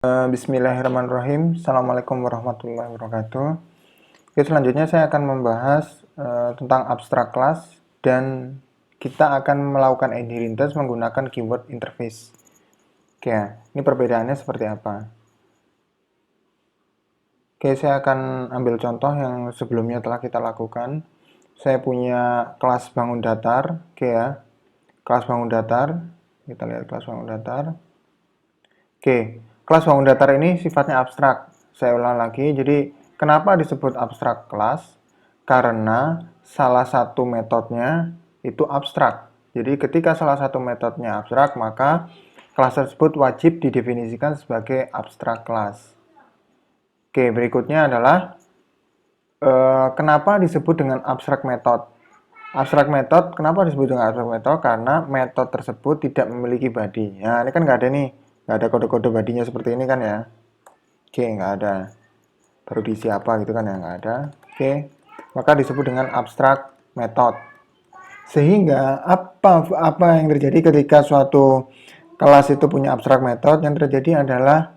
Bismillahirrahmanirrahim. Assalamualaikum warahmatullahi wabarakatuh. Oke, selanjutnya saya akan membahas tentang abstrak kelas dan kita akan melakukan inheritance menggunakan keyword interface. Oke, ini perbedaannya seperti apa? Oke, saya akan ambil contoh yang sebelumnya telah kita lakukan. Saya punya kelas bangun datar, oke ya. Kelas bangun datar, kita lihat kelas bangun datar. Oke, kelas bangun datar ini sifatnya abstrak. Saya ulang lagi, jadi kenapa disebut abstrak kelas? Karena salah satu metodenya itu abstrak. Jadi ketika salah satu metodenya abstrak, maka kelas tersebut wajib didefinisikan sebagai abstrak kelas. Oke, berikutnya adalah kenapa disebut dengan abstrak method? Abstrak method, kenapa disebut dengan abstrak method? Karena metode tersebut tidak memiliki body. Nah, ini kan nggak ada nih, nggak ada kode-kode badinya seperti ini kan ya. Oke, nggak ada. Baru diisi apa gitu kan ya, nggak ada. Oke, maka disebut dengan abstrak method. Sehingga apa yang terjadi ketika suatu kelas itu punya abstrak method? Yang terjadi adalah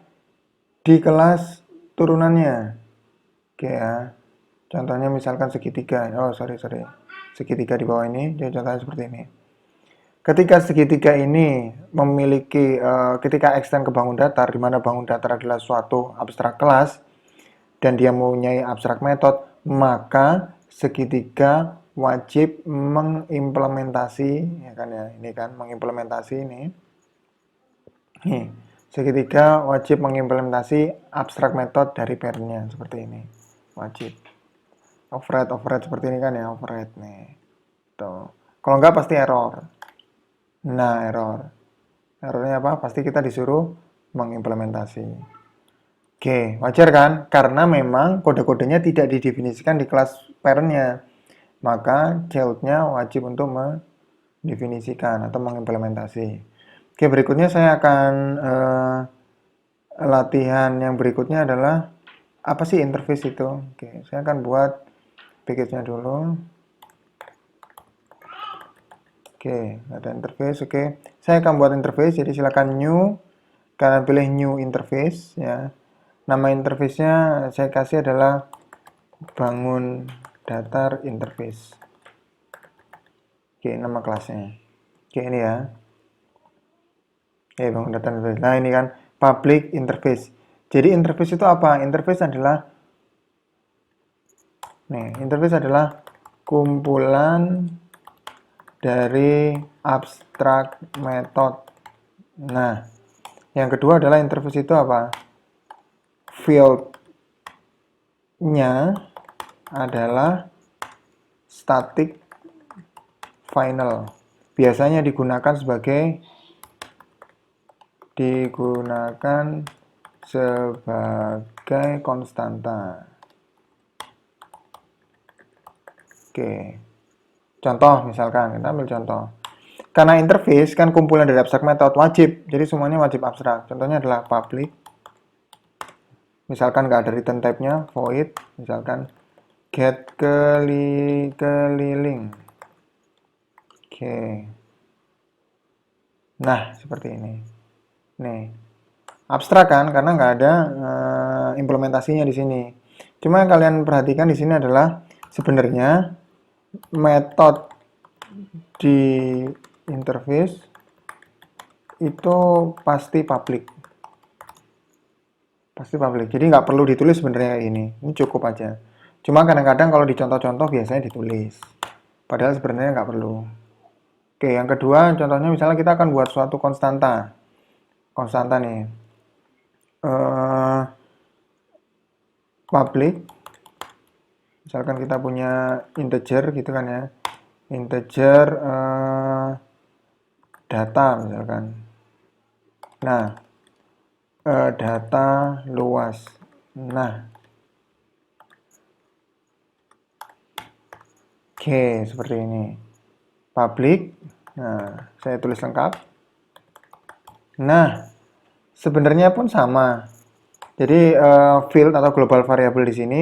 di kelas turunannya. Oke ya. Contohnya misalkan segitiga. Oh, sorry. Segitiga di bawah ini, jadi contohnya seperti ini. Ketika segitiga ini memiliki, ketika extend ke bangun datar, di mana bangun datar adalah suatu abstrak kelas, dan dia mempunyai abstrak method, maka segitiga wajib mengimplementasi, ya kan ya, ini kan mengimplementasi ini. Nih, segitiga wajib mengimplementasi abstrak method dari parent-nya seperti ini. Wajib. Override seperti ini kan ya, override nih. Tuh. Kalau enggak pasti error. Nah, error. Errornya apa? Pasti kita disuruh mengimplementasi. Oke, wajar kan? Karena memang kode-kodenya tidak didefinisikan di kelas parent-nya. Maka child-nya wajib untuk mendefinisikan atau mengimplementasi. Oke, berikutnya saya akan latihan yang berikutnya adalah apa sih interface itu? Oke, saya akan buat package-nya dulu. Oke, ada interface. Oke, saya akan buat interface. Jadi silakan new. Kalian pilih new interface ya. Nama interface-nya saya kasih adalah bangun datar interface. Oke, nama kelasnya. Oke, ini ya. Oke, bangun datar interface. Nah, ini kan public interface. Jadi interface itu apa? Interface adalah kumpulan dari abstrak method. Nah, yang kedua adalah interface itu apa? Field-nya adalah static final. Biasanya digunakan sebagai konstanta. Oke. Contoh misalkan, kita ambil contoh. Karena interface kan kumpulan dari abstrak method wajib, jadi semuanya wajib abstrak. Contohnya adalah public. Misalkan nggak ada return type-nya, void. Misalkan get keliling. Oke. Nah, seperti ini. Nih, abstrak kan, karena nggak ada implementasinya di sini. Cuma yang kalian perhatikan di sini adalah sebenarnya metode di interface itu pasti public. Jadi nggak perlu ditulis sebenarnya ini cukup aja. Cuma kadang-kadang kalau di contoh-contoh biasanya ditulis. Padahal sebenarnya nggak perlu. Oke, yang kedua contohnya misalnya kita akan buat suatu konstanta. Konstanta nih. Public. Misalkan kita punya integer gitu kan ya. Integer data misalkan. Nah, data luas. Nah, oke, seperti ini. Public. Nah, saya tulis lengkap. Nah, sebenarnya pun sama. Jadi field atau global variable di sini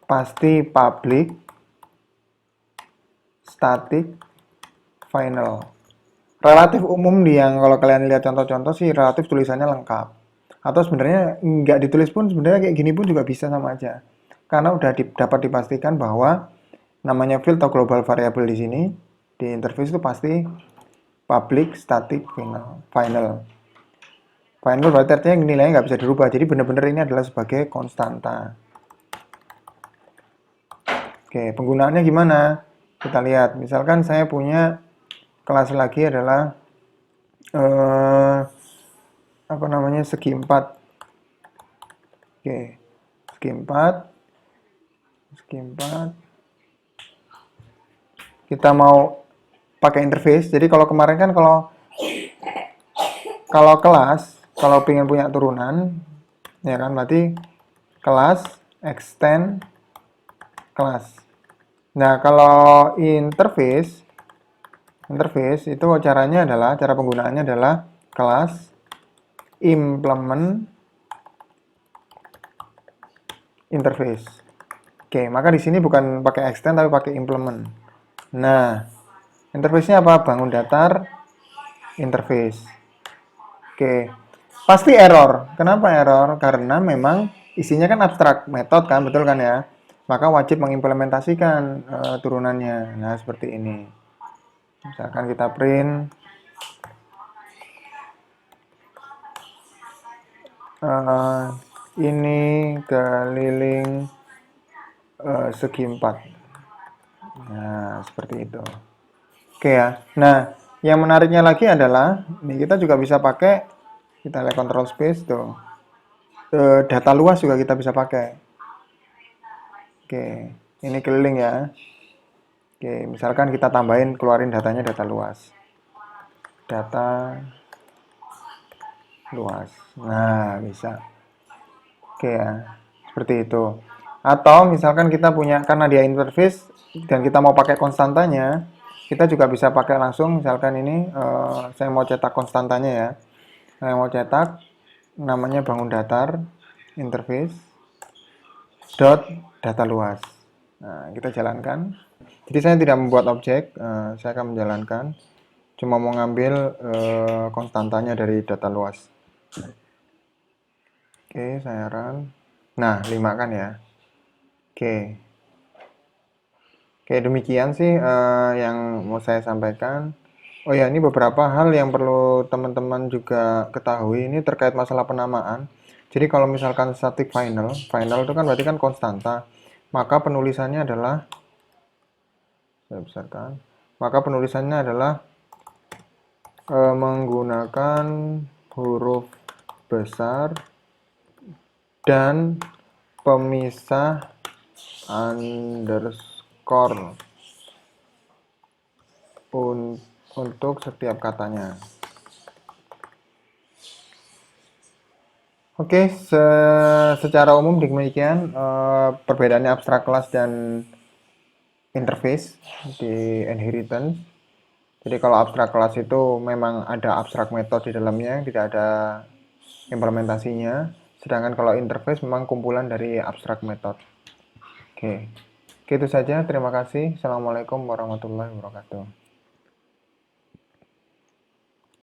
pasti public, static, final. Relatif umum di yang kalau kalian lihat contoh-contoh sih relatif tulisannya lengkap. Atau sebenarnya nggak ditulis pun sebenarnya kayak gini pun juga bisa sama aja. Karena udah dapat dipastikan bahwa namanya field atau global variable di sini di interface itu pasti public static final. Final berarti artinya nilainya nggak bisa dirubah. Jadi benar-benar ini adalah sebagai konstanta. Oke, penggunaannya gimana? Kita lihat. Misalkan saya punya kelas lagi adalah apa namanya segi 4. Oke, segi 4. Segi 4. Kita mau pakai interface. Jadi kalau kemarin kan kalau kelas, kalau pengen punya turunan, ya kan berarti kelas extend kelas. Nah, kalau interface itu cara penggunaannya adalah kelas implement interface. Oke, maka di sini bukan pakai extend tapi pakai implement. Nah, interface-nya apa? Bangun datar interface. Oke, pasti error. Kenapa error? Karena memang isinya kan abstrak metode kan, betul kan ya? Maka wajib mengimplementasikan turunannya. Nah, seperti ini. Misalkan kita print ini keliling segi 4. Nah, seperti itu. Oke ya. Nah, yang menariknya lagi adalah, ini kita juga bisa pakai, kita lihat control space tuh. Data luas juga kita bisa pakai. Oke, ini keliling ya. Oke, misalkan kita tambahin, keluarin datanya data luas. Data luas. Nah, bisa. Oke ya, seperti itu. Atau misalkan kita punya, karena dia interface, dan kita mau pakai konstantanya, kita juga bisa pakai langsung, misalkan ini, saya mau cetak konstantanya ya. Saya mau cetak, namanya bangun datar, interface, dot data luas. Nah, kita jalankan. Jadi saya tidak membuat objek, saya akan menjalankan. Cuma mau ngambil konstantanya dari data luas. Oke, saya run. Nah, 5 kan ya. Oke. Oke, demikian sih yang mau saya sampaikan. Oh ya, ini beberapa hal yang perlu teman-teman juga ketahui. Ini terkait masalah penamaan. Jadi kalau misalkan static final itu kan berarti kan konstanta. Maka penulisannya adalah, saya besarkan. Maka penulisannya adalah menggunakan huruf besar dan pemisah underscore untuk setiap katanya. Oke, secara umum demikian perbedaannya abstrak kelas dan interface di inheritance. Jadi kalau abstrak kelas itu memang ada abstrak method di dalamnya, tidak ada implementasinya. Sedangkan kalau interface memang kumpulan dari abstrak method. Oke, itu saja. Terima kasih. Assalamualaikum warahmatullahi wabarakatuh.